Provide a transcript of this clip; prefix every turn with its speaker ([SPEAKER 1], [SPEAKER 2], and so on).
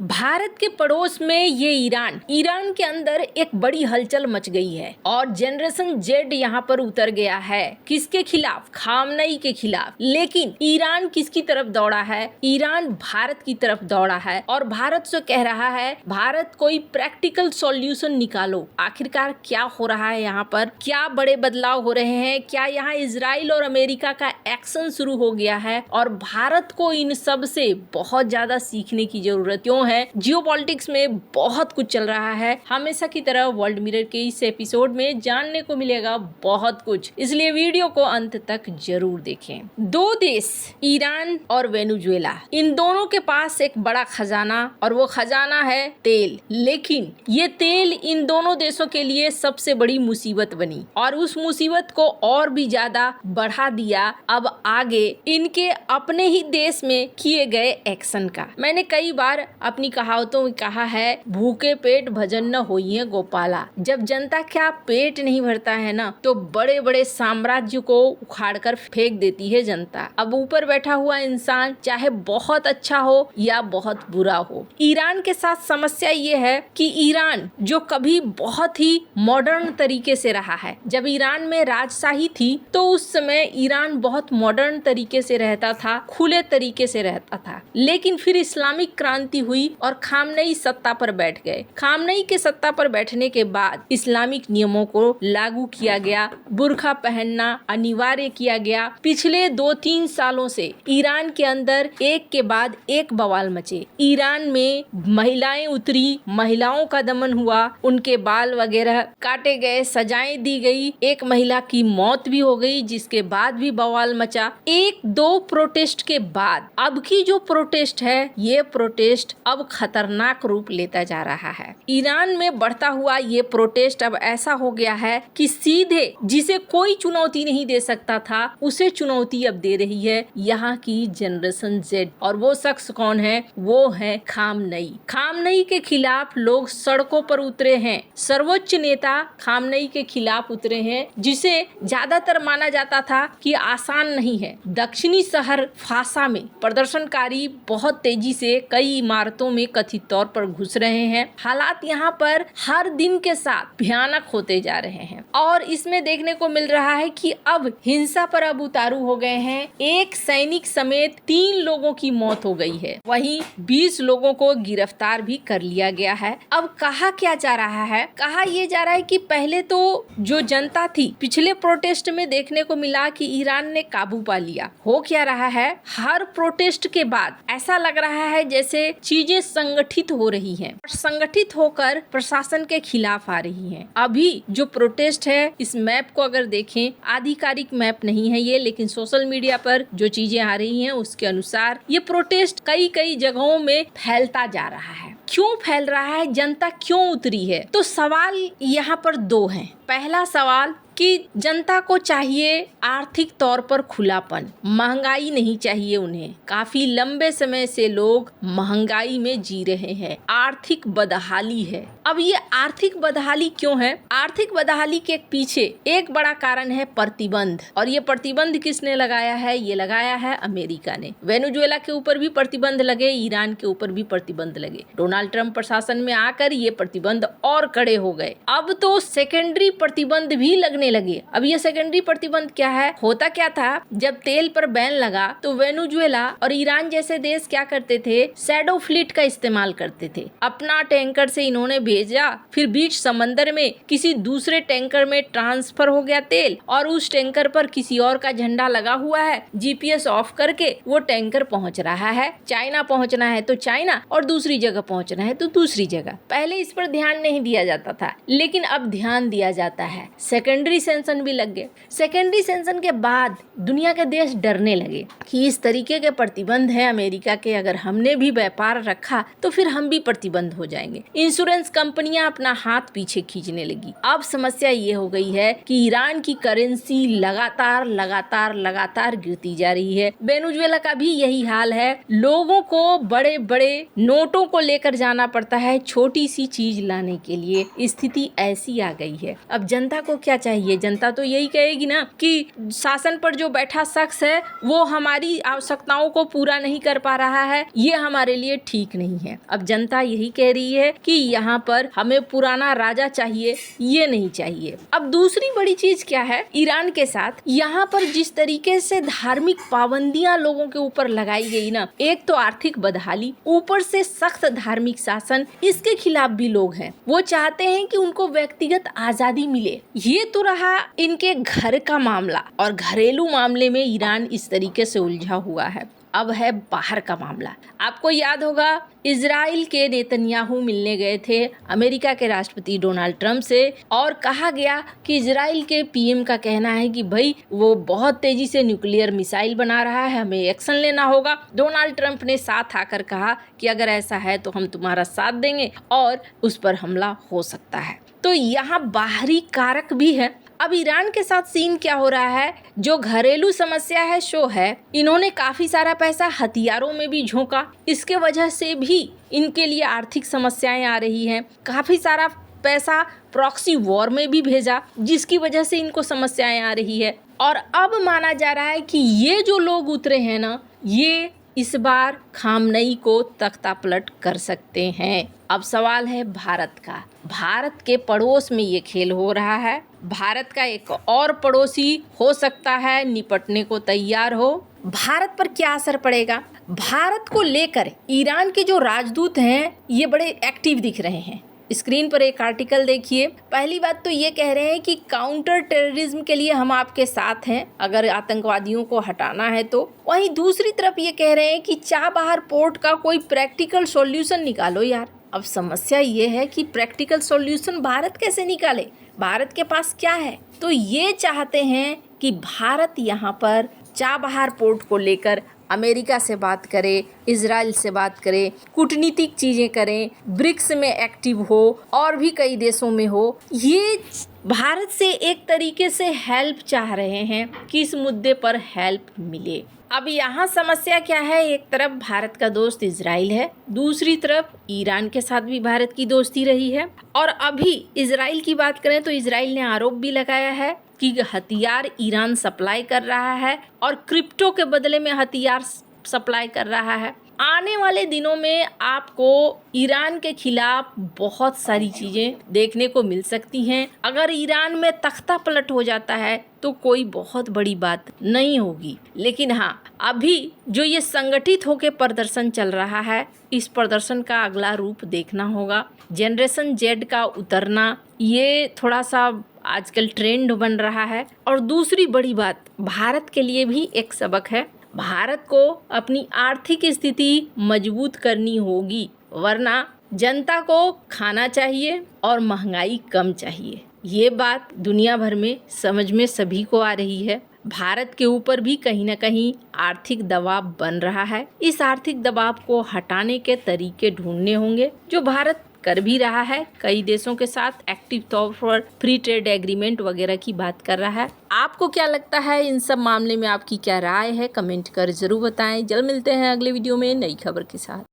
[SPEAKER 1] भारत के पड़ोस में ये ईरान के अंदर एक बड़ी हलचल मच गई है और जनरेशन जेड यहाँ पर उतर गया है। किसके खिलाफ? खामनेई के खिलाफ। लेकिन ईरान किसकी तरफ दौड़ा है? ईरान भारत की तरफ दौड़ा है और भारत से कह रहा है भारत कोई प्रैक्टिकल सॉल्यूशन निकालो। आखिरकार क्या हो रहा है यहाँ पर? क्या बड़े बदलाव हो रहे हैं? क्या यहाँ इजराइल और अमेरिका का एक्शन शुरू हो गया है? और भारत को इन सब से बहुत ज्यादा सीखने की जरूरत क्यों है? जियोपॉलिटिक्स में बहुत कुछ चल रहा है। हमेशा की तरह वर्ल्ड मिरर के इस एपिसोड में जानने को मिलेगा बहुत कुछ, इसलिए वीडियो को अंत तक जरूर देखें। दो देश ईरान और वेनेजुएला, इन दोनों के पास एक बड़ा खजाना और वो खजाना है तेल। लेकिन ये तेल इन दोनों देशों के लिए सबसे बड़ी मुसीबत बनी और उस मुसीबत को और भी ज्यादा बढ़ा दिया अब आगे इनके अपने ही देश में किए गए एक्शन का। मैंने कई बार अपनी कहावतों में कहा है भूखे पेट भजन न होइए गोपाला। जब जनता का पेट नहीं भरता है ना तो बड़े बड़े साम्राज्य को उखाड़कर फेंक देती है जनता। अब ऊपर बैठा हुआ इंसान चाहे बहुत अच्छा हो या बहुत बुरा हो। ईरान के साथ समस्या ये है कि ईरान जो कभी बहुत ही मॉडर्न तरीके से रहा है, जब ईरान में राजशाही थी तो उस समय ईरान बहुत मॉडर्न तरीके से रहता था, खुले तरीके से रहता था। लेकिन फिर इस्लामिक क्रांति हुई और खामनेई सत्ता पर बैठ गए। खामनेई के सत्ता पर बैठने के बाद इस्लामिक नियमों को लागू किया गया, बुर्का पहनना अनिवार्य किया गया। पिछले 2-3 सालों से ईरान के अंदर एक के बाद एक बवाल मचे। ईरान में महिलाएं उतरी, महिलाओं का दमन हुआ, उनके बाल वगैरह काटे गए, सजाएं दी गई, एक महिला की मौत भी हो गई, जिसके बाद भी बवाल मचा। 1-2 प्रोटेस्ट के बाद अब की जो प्रोटेस्ट है, ये प्रोटेस्ट अब खतरनाक रूप लेता जा रहा है। ईरान में बढ़ता हुआ ये प्रोटेस्ट अब ऐसा हो गया है कि सीधे जिसे कोई चुनौती नहीं दे सकता था उसे चुनौती अब दे रही है यहाँ की जनरेशन जेड। और वो शख्स कौन है? वो है खामनेई। खामनेई के खिलाफ लोग सड़कों पर उतरे हैं। सर्वोच्च नेता खामनेई के खिलाफ उतरे हैं, जिसे ज्यादातर माना जाता था कि आसान नहीं है। दक्षिणी शहर फासा में प्रदर्शनकारी बहुत तेजी से कई इमारतों में कथित तौर पर घुस रहे हैं। हालात यहाँ पर हर दिन के साथ भयानक होते जा रहे हैं और इसमें देखने को मिल रहा है कि अब हिंसा पर अब उतारू हो गए हैं। एक सैनिक समेत 3 लोगों की मौत हो गई है, वहीं 20 लोगों को गिरफ्तार भी कर लिया गया है। अब कहा क्या जा रहा है? कहा यह जा रहा है कि पहले तो जो जनता थी, पिछले प्रोटेस्ट में देखने को मिला कि ईरान ने काबू पा लिया। हो क्या रहा है? हर प्रोटेस्ट के बाद ऐसा लग रहा है जैसे चीजें संगठित हो रही हैं, संगठित होकर प्रशासन के खिलाफ आ रही हैं। अभी जो प्रोटेस्ट है, इस मैप को अगर देखें, आधिकारिक मैप नहीं है ये, लेकिन सोशल मीडिया पर जो चीजें आ रही हैं उसके अनुसार ये प्रोटेस्ट कई जगहों में फैलता जा रहा है। क्यों फैल रहा है? जनता क्यों उतरी है? तो सवाल यहाँ पर 2 हैं। पहला सवाल कि जनता को चाहिए आर्थिक तौर पर खुलापन, महंगाई नहीं चाहिए उन्हें। काफी लंबे समय से लोग महंगाई में जी रहे हैं, आर्थिक बदहाली है। अब ये आर्थिक बदहाली क्यों है? आर्थिक बदहाली के पीछे एक बड़ा कारण है प्रतिबंध। और ये प्रतिबंध किसने लगाया है? ये लगाया है अमेरिका ने। वेनेजुएला के ऊपर भी प्रतिबंध लगे, ईरान के ऊपर भी प्रतिबंध लगे। डोनाल्ड ट्रंप प्रशासन में आकर ये प्रतिबंध और कड़े हो गए। अब तो सेकेंडरी प्रतिबंध भी लगने लगे। अब ये सेकेंडरी प्रतिबंध क्या है? होता क्या था, जब तेल पर बैन लगा तो वेनेजुएला और ईरान जैसे देश क्या करते थे? शैडो फ्लीट का इस्तेमाल करते थे। अपना टैंकर से इन्होंने भेजा, फिर बीच समंदर में किसी दूसरे टैंकर में ट्रांसफर हो गया तेल और उस टैंकर पर किसी और का झंडा लगा हुआ है। जीपीएस ऑफ करके वो टैंकर पहुंच रहा है। चाइना पहुंचना है तो चाइना और दूसरी जगह पहुंचना है तो दूसरी जगह। पहले इस पर ध्यान नहीं दिया जाता था, लेकिन अब ध्यान दिया जाता है। सेकेंडरी सेंशन भी लग गए। सेकेंडरी सेंशन के बाद दुनिया के देश डरने लगे कि इस तरीके के प्रतिबंध है अमेरिका के, अगर हमने भी व्यापार रखा तो फिर हम भी प्रतिबंध हो जाएंगे। इंश्योरेंस कंपनियां अपना हाथ पीछे खींचने लगी। अब समस्या ये हो गई है कि ईरान की करेंसी लगातार गिरती जा रही है। वेनेजुएला का भी यही हाल है। लोगों को बड़े बड़े नोटों को लेकर जाना पड़ता है छोटी सी चीज लाने के लिए। स्थिति ऐसी आ गई है। अब जनता को क्या चाहिए? ये जनता तो यही कहेगी ना कि शासन पर जो बैठा शख्स है वो हमारी आवश्यकताओं को पूरा नहीं कर पा रहा है, ये हमारे लिए ठीक नहीं है। अब जनता यही कह रही है कि यहाँ पर हमें पुराना राजा चाहिए, ये नहीं चाहिए। अब दूसरी बड़ी चीज क्या है, ईरान के साथ यहाँ पर जिस तरीके से धार्मिक पाबंदियां लोगों के ऊपर लगाई गई ना, एक तो आर्थिक बदहाली, ऊपर से सख्त धार्मिक शासन, इसके खिलाफ भी लोग हैं। वो चाहते हैं कि उनको व्यक्तिगत आजादी मिले। ये तो रहा इनके घर का मामला, और घरेलू मामले में ईरान इस तरीके से उलझा हुआ है। अब है बाहर का मामला। आपको याद होगा इजराइल के नेतन्याहू मिलने गए थे अमेरिका के राष्ट्रपति डोनाल्ड ट्रंप से, और कहा गया कि इजराइल के पीएम का कहना है कि भाई वो बहुत तेजी से न्यूक्लियर मिसाइल बना रहा है, हमें एक्शन लेना होगा। डोनाल्ड ट्रंप ने साथ आकर कहा कि अगर ऐसा है तो हम तुम्हारा साथ देंगे और उस पर हमला हो सकता है। तो यहाँ बाहरी कारक भी है। अब ईरान के साथ सीन क्या हो रहा है, जो घरेलू समस्या है शो है, इन्होंने काफी सारा पैसा हथियारों में भी झोंका, इसके वजह से भी इनके लिए आर्थिक समस्याएं आ रही हैं। काफी सारा पैसा प्रॉक्सी वॉर में भी भेजा, जिसकी वजह से इनको समस्याएं आ रही है। और अब माना जा रहा है कि ये जो लोग उतरे हैं ना, ये इस बार खामनई को तख्ता पलट कर सकते हैं। अब सवाल है भारत का। भारत के पड़ोस में ये खेल हो रहा है। भारत का एक और पड़ोसी हो सकता है निपटने को तैयार हो। भारत पर क्या असर पड़ेगा? भारत को लेकर ईरान के जो राजदूत हैं ये बड़े एक्टिव दिख रहे हैं। स्क्रीन पर एक आर्टिकल देखिए। पहली बात तो ये कह रहे हैं कि काउंटर टेररिज्म के लिए हम आपके साथ हैं अगर आतंकवादियों को हटाना है तो। वहीं दूसरी तरफ ये कह रहे हैं कि चाबहार पोर्ट का कोई प्रैक्टिकल सॉल्यूशन निकालो यार। अब समस्या ये है कि प्रैक्टिकल सॉल्यूशन भारत कैसे निकाले, भारत के पास क्या है? तो ये चाहते हैं कि भारत यहाँ पर चाबहार पोर्ट को लेकर अमेरिका से बात करे, इजराइल से बात करे, कूटनीतिक चीज़ें करें, ब्रिक्स में एक्टिव हो और भी कई देशों में हो। ये भारत से एक तरीके से हेल्प चाह रहे हैं कि इस मुद्दे पर हेल्प मिले। अब यहाँ समस्या क्या है, एक तरफ भारत का दोस्त इजराइल है, दूसरी तरफ ईरान के साथ भी भारत की दोस्ती रही है। और अभी इजराइल की बात करें तो इजराइल ने आरोप भी लगाया है कि हथियार ईरान सप्लाई कर रहा है और क्रिप्टो के बदले में हथियार सप्लाई कर रहा है। आने वाले दिनों में आपको ईरान के खिलाफ बहुत सारी चीज़ें देखने को मिल सकती हैं। अगर ईरान में तख्ता पलट हो जाता है तो कोई बहुत बड़ी बात नहीं होगी, लेकिन हाँ, अभी जो ये संगठित होकर प्रदर्शन चल रहा है, इस प्रदर्शन का अगला रूप देखना होगा। जनरेशन जेड का उतरना ये थोड़ा सा आजकल ट्रेंड बन रहा है। और दूसरी बड़ी बात, भारत के लिए भी एक सबक है। भारत को अपनी आर्थिक स्थिति मजबूत करनी होगी, वरना जनता को खाना चाहिए और महंगाई कम चाहिए। ये बात दुनिया भर में समझ में सभी को आ रही है। भारत के ऊपर भी कहीं ना कहीं आर्थिक दबाव बन रहा है। इस आर्थिक दबाव को हटाने के तरीके ढूंढने होंगे, जो भारत कर भी रहा है। कई देशों के साथ एक्टिव तौर पर फ्री ट्रेड एग्रीमेंट वगैरह की बात कर रहा है। आपको क्या लगता है इन सब मामले में, आपकी क्या राय है? कमेंट कर जरूर बताएं। जल्द मिलते हैं अगले वीडियो में नई खबर के साथ।